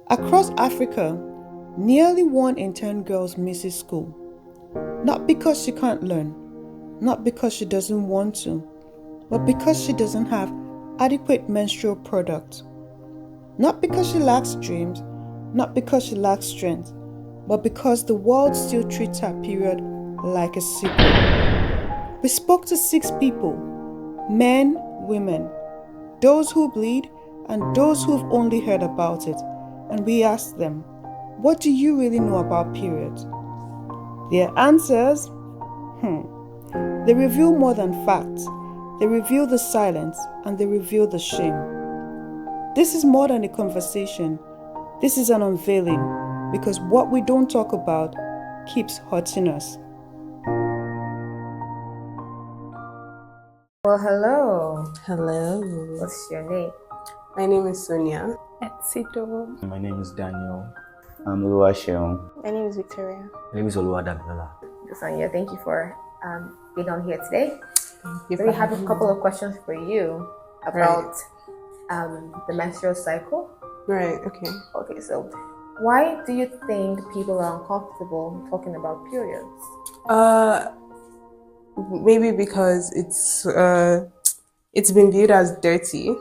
Across Africa, nearly 1 in 10 girls misses school. Not because she can't learn, not because she doesn't want to, but because she doesn't have adequate menstrual product. Not because she lacks dreams, not because she lacks strength, but because the world still treats her period like a secret. We spoke to 6 people, men, women, those who bleed and those who've only heard about it, and we asked them, what do you really know about periods? Their answers? They reveal more than facts. They reveal the silence and they reveal the shame. This is more than a conversation. This is an unveiling, because what we don't talk about keeps hurting us. Well, hello. Hello. What's your name? My name is Sonia. Etsito. My name is Daniel. I'm Oluwaseun. My name is Victoria. My name is Oluwadamilola. Sonia, thank you for being on here today. We have a couple of questions for you about the menstrual cycle. Right, okay. Okay, so why do you think people are uncomfortable talking about periods? Maybe because it's been viewed as dirty.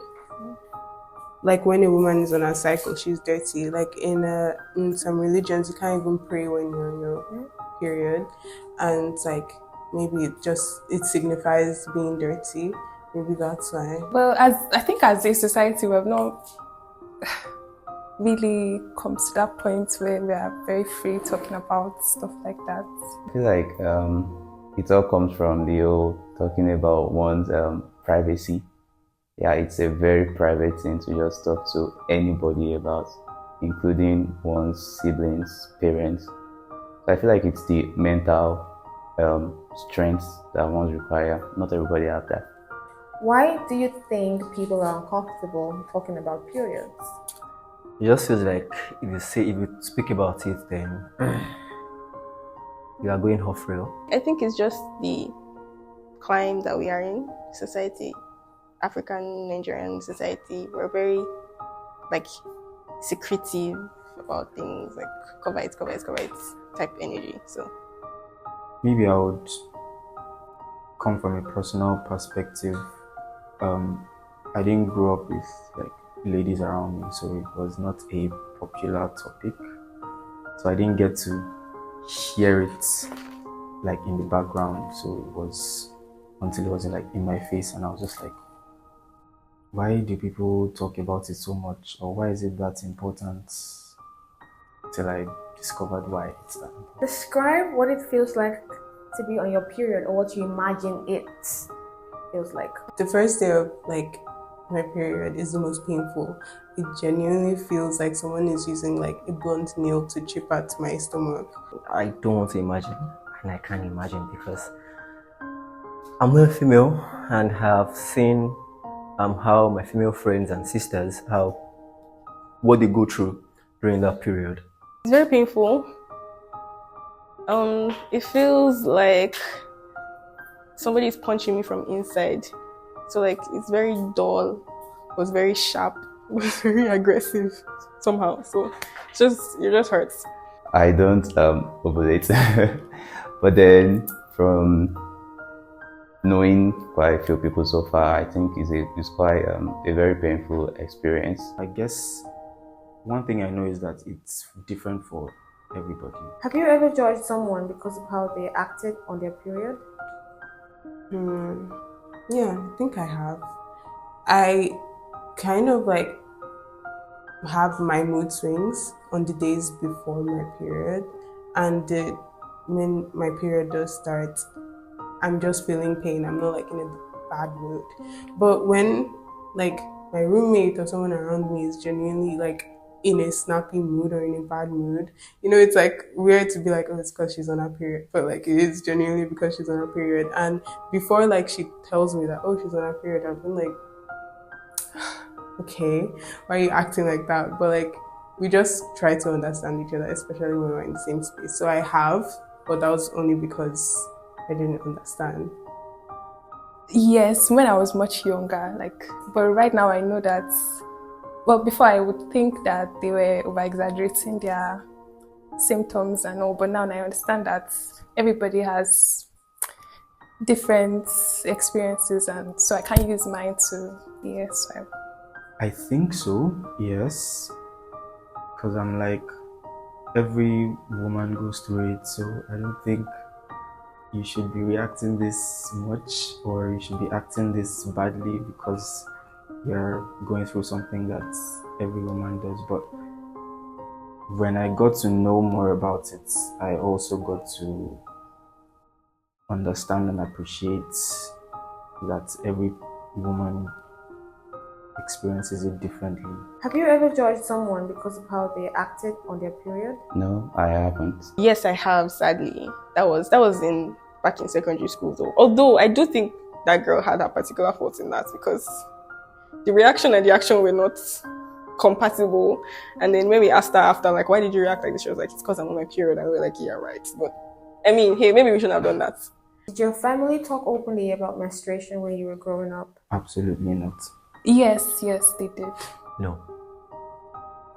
Like when a woman is on her cycle, she's dirty. Like in some religions, you can't even pray when you're on your period, and it's like maybe it signifies being dirty. Maybe that's why. Well, I think as a society, we have not really come to that point where we are very free talking about stuff like that. I feel like it all comes from the whole talking about one's privacy. Yeah, it's a very private thing to just talk to anybody about, including one's siblings, parents. So I feel like it's the mental strength that ones require. Not everybody have that. Why do you think people are uncomfortable talking about periods? It just feels like if you speak about it, then you are going off rail. I think it's just the climate that we are in, society, African Nigerian society. We're very secretive about things, like cover it type energy. So Maybe I would come from a personal perspective. I didn't grow up with ladies around me, so it was not a popular topic. So I didn't get to hear it in the background. So it was until it was in my face, and I was just like, why do people talk about it so much, or why is it that important? Till I discovered why it's that important. Describe what it feels like to be on your period, or what you imagine it feels like. The first day of my period is the most painful. It genuinely feels like someone is using a blunt nail to chip at my stomach. I don't want to imagine, and I can't imagine because I'm a female and have seen how my female friends and sisters, what they go through during that period. it's very painful. It feels like somebody is punching me from inside. So it's very dull, it was very sharp, it was very aggressive somehow. So it just hurts. I don't ovulate, but then from knowing quite a few people so far, I think it's quite a very painful experience. I guess one thing I know is that it's different for everybody. Have you ever judged someone because of how they acted on their period? Yeah, I think I have. I kind of have my mood swings on the days before my period, and when my period does start, I'm just feeling pain. I'm not in a bad mood. But when my roommate or someone around me is genuinely in a snappy mood or in a bad mood, it's weird to be oh, it's because she's on her period, but it is genuinely because she's on her period. And before she tells me that, oh, she's on her period, I've been okay, why are you acting like that? But we just try to understand each other, especially when we're in the same space. So I have, but that was only because I didn't understand. Yes, when I was much younger, but right now I know that Well, before I would think that they were over exaggerating their symptoms and all, but now I understand that everybody has different experiences, and so I can't use mine to be a swipe. I think so, yes. Because I'm like, every woman goes through it, so I don't think you should be reacting this much or you should be acting this badly because you're going through something that every woman does. But when I got to know more about it, I also got to understand and appreciate that every woman experiences it differently. Have you ever judged someone because of how they acted on their period? No, I haven't. Yes, I have, sadly. That was back in secondary school though. Although I do think that girl had a particular fault in that because the reaction and the action were not compatible. And then when we asked her after, like, why did you react like this? She was like, it's because I'm on my period. And we were like, yeah, right. But I mean, hey, maybe we shouldn't have done that. Did your family talk openly about menstruation when you were growing up? Absolutely not. Yes, they did. No.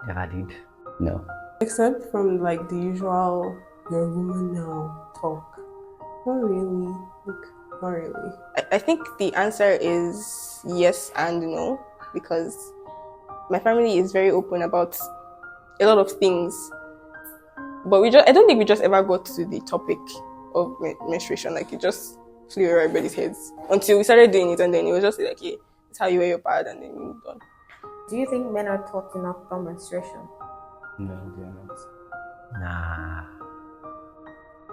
Never did. No. Except from like the usual, you're a woman now talk. Not really. Like, not really. I think the answer is yes and no, because my family is very open about a lot of things. But I don't think we just ever got to the topic of menstruation. Like, it just flew over everybody's heads until we started doing it, and then it was just like, yeah, it's how you wear your pad, and then we moved on. Do you think men are taught enough about menstruation? No, they are not. Nah.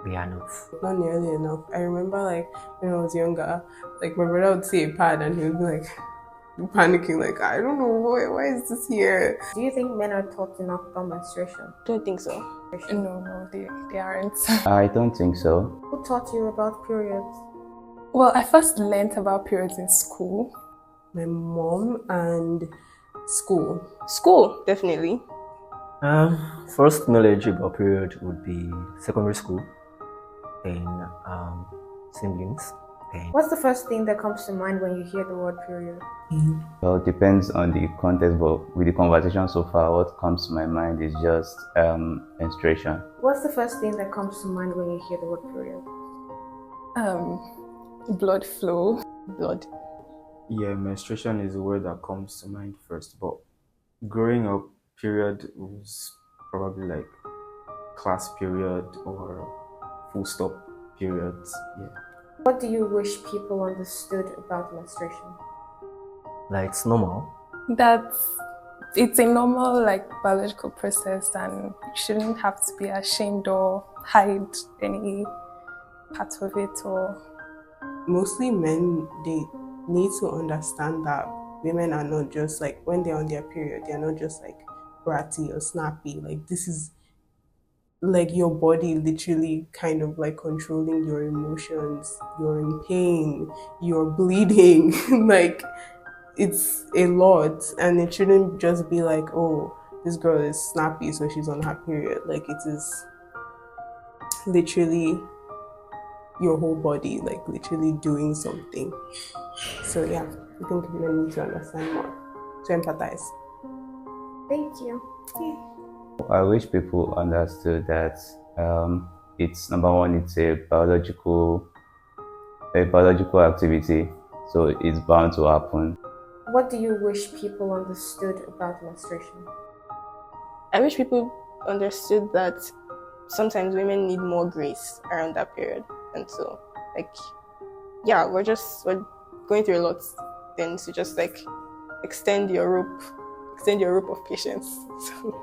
We are not. Not nearly enough. I remember like when I was younger, like my brother would see a pad and he would be like panicking, like, I don't know, why is this here? Do you think men are taught enough about menstruation? Don't think so. No, they aren't. I don't think so. Who taught you about periods? Well, I first learned about periods in school. My mom and school. School, definitely. First knowledge about period would be secondary school, then siblings, then What's the first thing that comes to mind when you hear the word period? Well, it depends on the context, but with the conversation so far, what comes to my mind is just menstruation. What's the first thing that comes to mind when you hear the word period? Blood flow, blood. Yeah, menstruation is the word that comes to mind first, but growing up, period was probably like class period or full stop periods. Yeah. What do you wish people understood about menstruation? like it's normal. That it's a normal biological process, and you shouldn't have to be ashamed or hide any part of it. Or mostly men, they need to understand that women are not just like, when they're on their period, they're not just like bratty or snappy. Like, this is like your body literally kind of like controlling your emotions. You're in pain, you're bleeding. Like, it's a lot, and it shouldn't just be like, oh, this girl is snappy so she's on her period. Like, it is literally your whole body, like literally doing something. So yeah, I think we need to understand more, to empathize. Thank you. I wish people understood that it's number one, it's a biological activity, so it's bound to happen. What do you wish people understood about menstruation? I wish people understood that sometimes women need more grace around that period. And so, we're going through a lot. Then to just extend your rope of patience. So